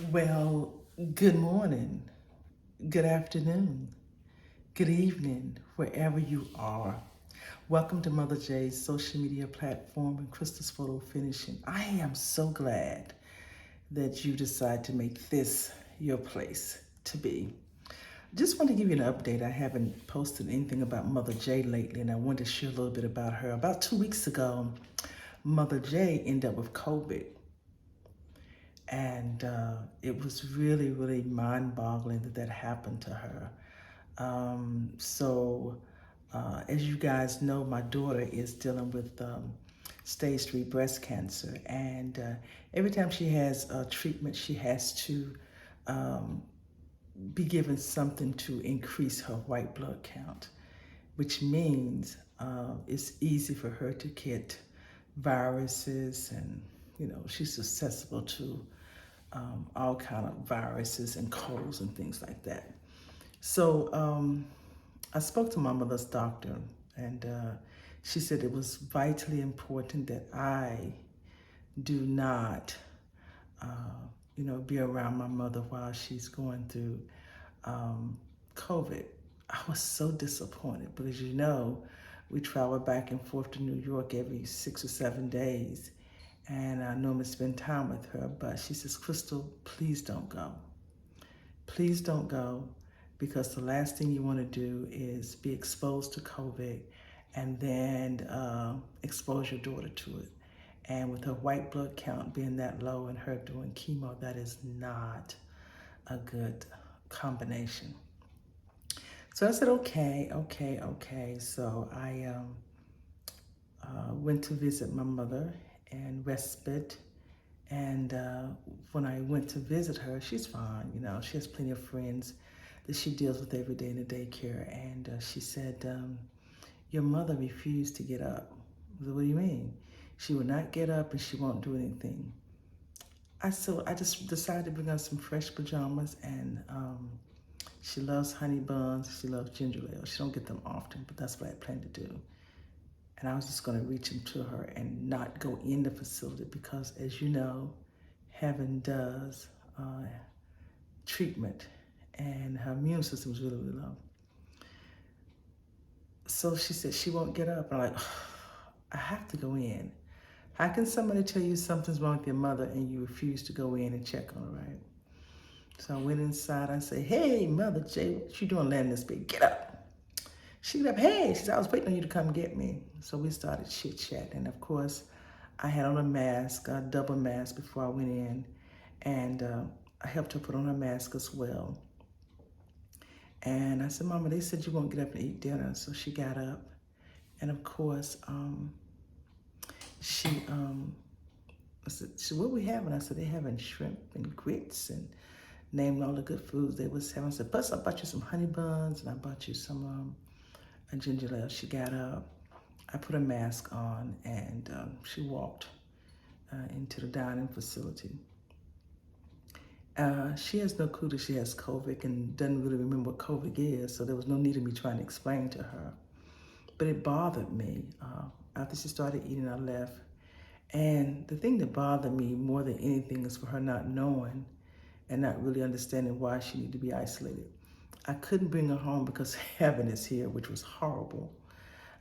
Well, good morning, good afternoon, good evening, wherever you are. Welcome to Mother J's social media platform and Crystal's Photo Finishing. I am so glad that you decide to make this your place to be. Just want to give you an update. I haven't posted anything about Mother J lately, and I wanted to share a little bit about her. About 2 weeks ago, Mother J ended up with COVID. And it was really, really mind boggling that that happened to her. As you guys know, my daughter is dealing with stage 3 breast cancer. And every time she has treatment, she has to um, be given something to increase her white blood count, which means it's easy for her to get viruses, and she's susceptible to all kind of viruses and colds and things like that. So I spoke to my mother's doctor, and she said it was vitally important that I do not, uh, be around my mother while she's going through um, COVID. I was so disappointed because we travel back and forth to New York every 6 or 7 days, and I normally spend time with her. But she says, Crystal, please don't go. Please don't go, because the last thing you want to do is be exposed to COVID and then expose your daughter to it. And with her white blood count being that low and her doing chemo, that is not a good combination. So I said, okay, okay, okay. So I went to visit my mother in respite. And when I went to visit her, she's fine. She has plenty of friends that she deals with every day in the daycare. And she said, your mother refused to get up. I said, what do you mean? She would not get up and she won't do anything. I just decided to bring her some fresh pajamas, and she loves honey buns. She loves ginger ale. She don't get them often, but that's what I plan to do. And I was just going to reach into her and not go in the facility because, as you know, heaven does treatment, and her immune system is really, really low. So she said she won't get up. I'm like, oh, I have to go in. How can somebody tell you something's wrong with your mother and you refuse to go in and check on her, right? So I went inside. I said, hey, Mother J, what you doing laying in this bed? Get up. She got up. Hey, she said, I was waiting on you to come get me. So we started chit-chat. And of course, I had on a mask, a double mask before I went in. And I helped her put on her mask as well. And I said, Mama, they said you won't get up and eat dinner. So she got up. And of course, she, I said, what we having? I said, they having shrimp and grits and named all the good foods they was having. I said, plus I bought you some honey buns and I bought you some a ginger ale. She got up. I put a mask on, and she walked into the dining facility. She has no clue that she has COVID and doesn't really remember what COVID is, so there was no need of me trying to explain to her. But it bothered me. After she started eating, I left. And the thing that bothered me more than anything is for her not knowing and not really understanding why she needed to be isolated. I couldn't bring her home because heaven is here, which was horrible.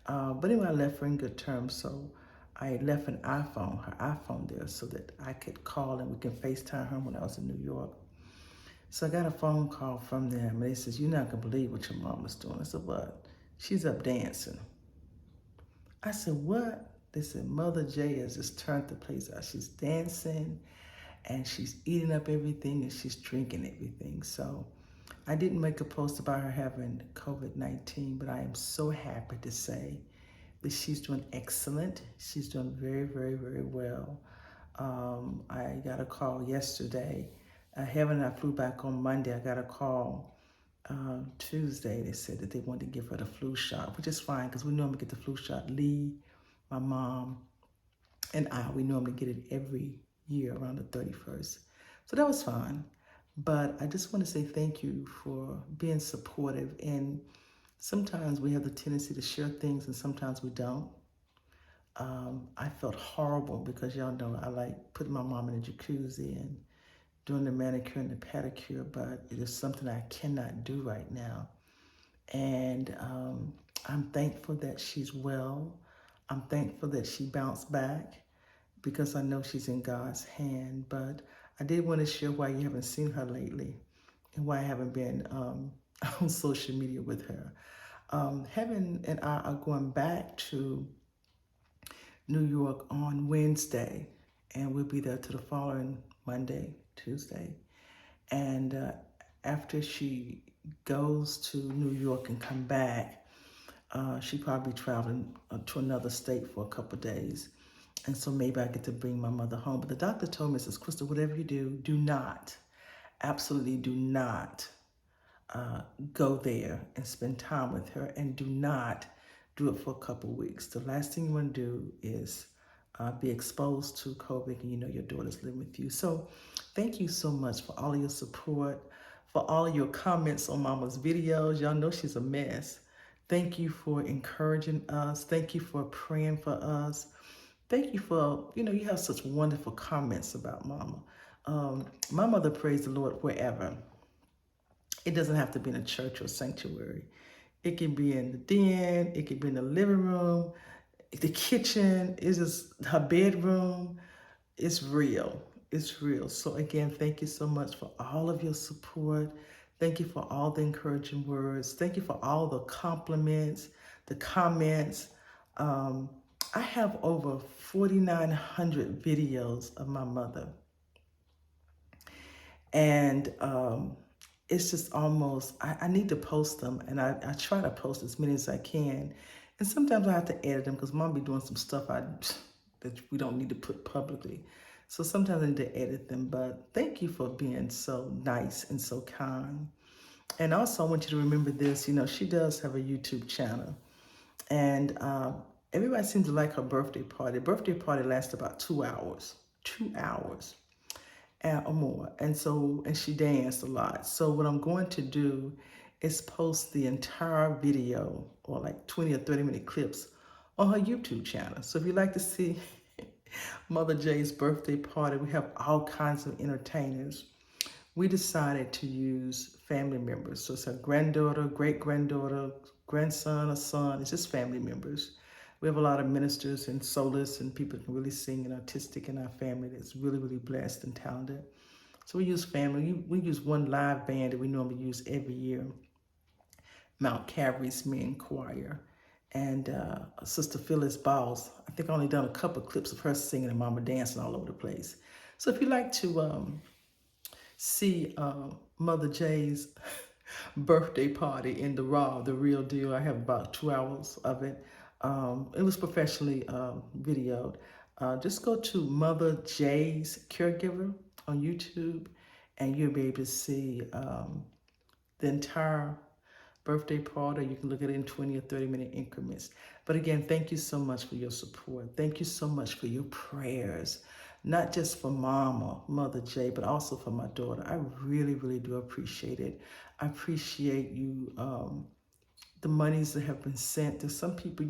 But anyway, I left her in good terms, so I left her iPhone there so that I could call and we can FaceTime her when I was in New York. So I got a phone call from them, and they says, you're not gonna believe what your mom is doing. I said, what? She's up dancing. I said, what? They said, Mother J has just turned the place out. She's dancing, and she's eating up everything, and she's drinking everything. So I didn't make a post about her having COVID-19, but I am so happy to say that she's doing excellent. She's doing very, very, very well. I got a call yesterday. Heaven and I flew back on Monday. I got a call Tuesday. They said that they wanted to give her the flu shot, which is fine because we normally get the flu shot. Lee, my mom, and we normally get it every year around the 31st. So that was fine. But I just want to say thank you for being supportive. And sometimes we have the tendency to share things and sometimes we don't. I felt horrible because y'all know I like putting my mom in a jacuzzi and doing the manicure and the pedicure, but it is something I cannot do right now. And I'm thankful that she's well. I'm thankful that she bounced back because I know she's in God's hand. But I did want to share why you haven't seen her lately and why I haven't been on social media with her. Heaven and I are going back to New York on Wednesday, and we'll be there to the following Monday, Tuesday. And after she goes to New York and come back, she probably traveling to another state for a couple of days. And so maybe I get to bring my mother home. But the doctor told me, says, Crystal, whatever you do not, absolutely do not go there and spend time with her, and do not do it for a couple weeks. The last thing you want to do is be exposed to COVID, and you know your daughter's living with you. So thank you so much for all of your support, for all of your comments on Mama's videos. Y'all know she's a mess. Thank you for encouraging us. Thank you for praying for us. Thank you for, you have such wonderful comments about Mama. My mother praised the Lord wherever. It doesn't have to be in a church or sanctuary. It can be in the den, it can be in the living room, the kitchen, it's just her bedroom. It's real. It's real. So again, thank you so much for all of your support. Thank you for all the encouraging words. Thank you for all the compliments, the comments. I have over 4,900 videos of my mother. And it's just almost, I need to post them, and I try to post as many as I can. And sometimes I have to edit them because Mom be doing some stuff that we don't need to put publicly. So sometimes I need to edit them, but thank you for being so nice and so kind. And also I want you to remember this, she does have a YouTube channel. And everybody seems to like her birthday party. Birthday party lasts about 2 hours. 2 hours. Or more. And she danced a lot. So what I'm going to do is post the entire video, or like 20 or 30-minute clips, on her YouTube channel. So if you'd like to see Mother J's birthday party, we have all kinds of entertainers. We decided to use family members. So it's her granddaughter, great-granddaughter, grandson, or son. It's just family members. We have a lot of ministers and soloists and people that can really sing and artistic in our family that's really, really blessed and talented. So we use family. We use one live band that we normally use every year, Mount Calvary's Men Choir. And Sister Phyllis Bowles, I think I only done a couple of clips of her singing and Mama dancing all over the place. So if you'd like to see Mother J's birthday party in the real deal, I have about 2 hours of it. It was professionally videoed. Just go to Mother J's Caregiver on YouTube, and you'll be able to see the entire birthday party. You can look at it in 20 or 30-minute increments. But again, thank you so much for your support. Thank you so much for your prayers, not just for Mama, Mother J, but also for my daughter. I really, really do appreciate it. I appreciate you, the monies that have been sent to some people.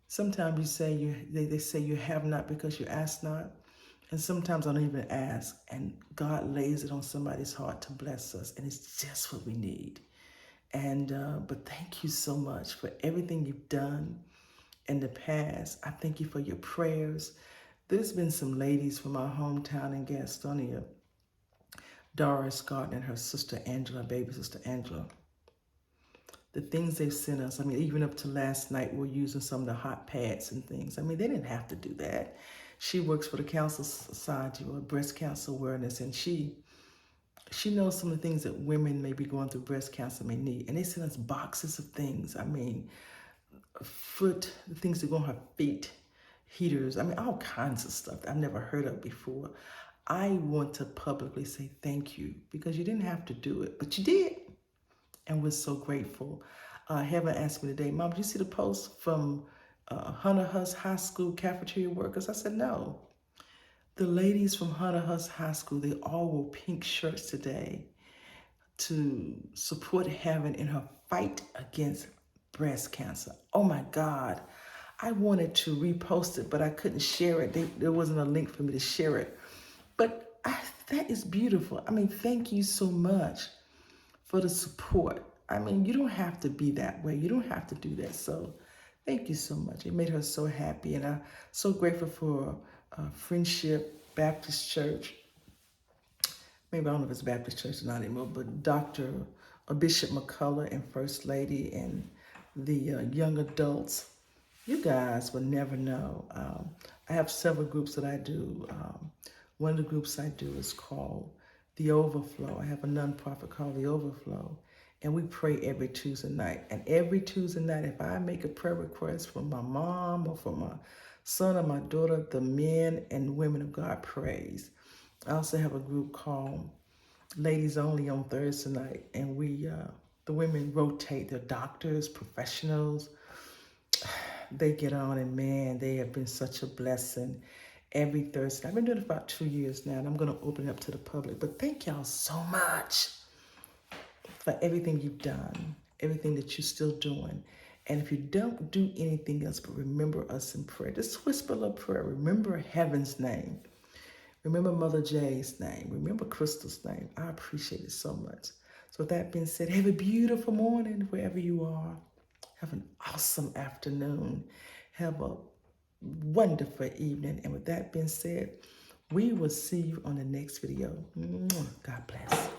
Sometimes you say they say you have not because you ask not. And sometimes I don't even ask, and God lays it on somebody's heart to bless us, and it's just what we need. And but thank you so much for everything you've done in the past. I thank you for your prayers. There's been some ladies from our hometown in Gastonia, Doris Gardner and her sister Angela, baby sister Angela. The things they've sent us, even up to last night, we're using some of the hot pads and things. They didn't have to do that. She works for the Cancer Society, or Breast Cancer Awareness, and she knows some of the things that women may be going through breast cancer may need. And they send us boxes of things. Things that go on her feet, heaters. All kinds of stuff that I've never heard of before. I want to publicly say thank you, because you didn't have to do it, but you did. And we're so grateful. Heaven asked me today, Mom, did you see the post from Hunter Huss High School cafeteria workers? I said, no. The ladies from Hunter Huss High School, they all wore pink shirts today to support Heaven in her fight against breast cancer. Oh my God. I wanted to repost it, but I couldn't share it. There wasn't a link for me to share it. But that is beautiful. I mean, thank you so much for the support. I mean, you don't have to be that way. You don't have to do that. So thank you so much. It made her so happy. And I'm so grateful for Friendship Baptist Church. Maybe I don't know if it's Baptist Church or not anymore, but Dr. Bishop McCullough and First Lady and the young adults. You guys will never know. I have several groups that I do. One of the groups I do is called The Overflow. I have a nonprofit called The Overflow, and we pray every Tuesday night. And every Tuesday night, if I make a prayer request for my mom or for my son or my daughter, the men and women of God praise. I also have a group called Ladies Only on Thursday night, and the women rotate. They're doctors, professionals. They get on, and man, they have been such a blessing every Thursday. I've been doing it for about 2 years now, and I'm going to open it up to the public. But thank y'all so much for everything you've done, everything that you're still doing. And if you don't do anything else but remember us in prayer, just whisper a little prayer. Remember heaven's name. Remember Mother Jay's name. Remember Crystal's name. I appreciate it so much. So with that being said, have a beautiful morning wherever you are. Have an awesome afternoon. Have a wonderful evening. And with that being said, we will see you on the next video. God bless.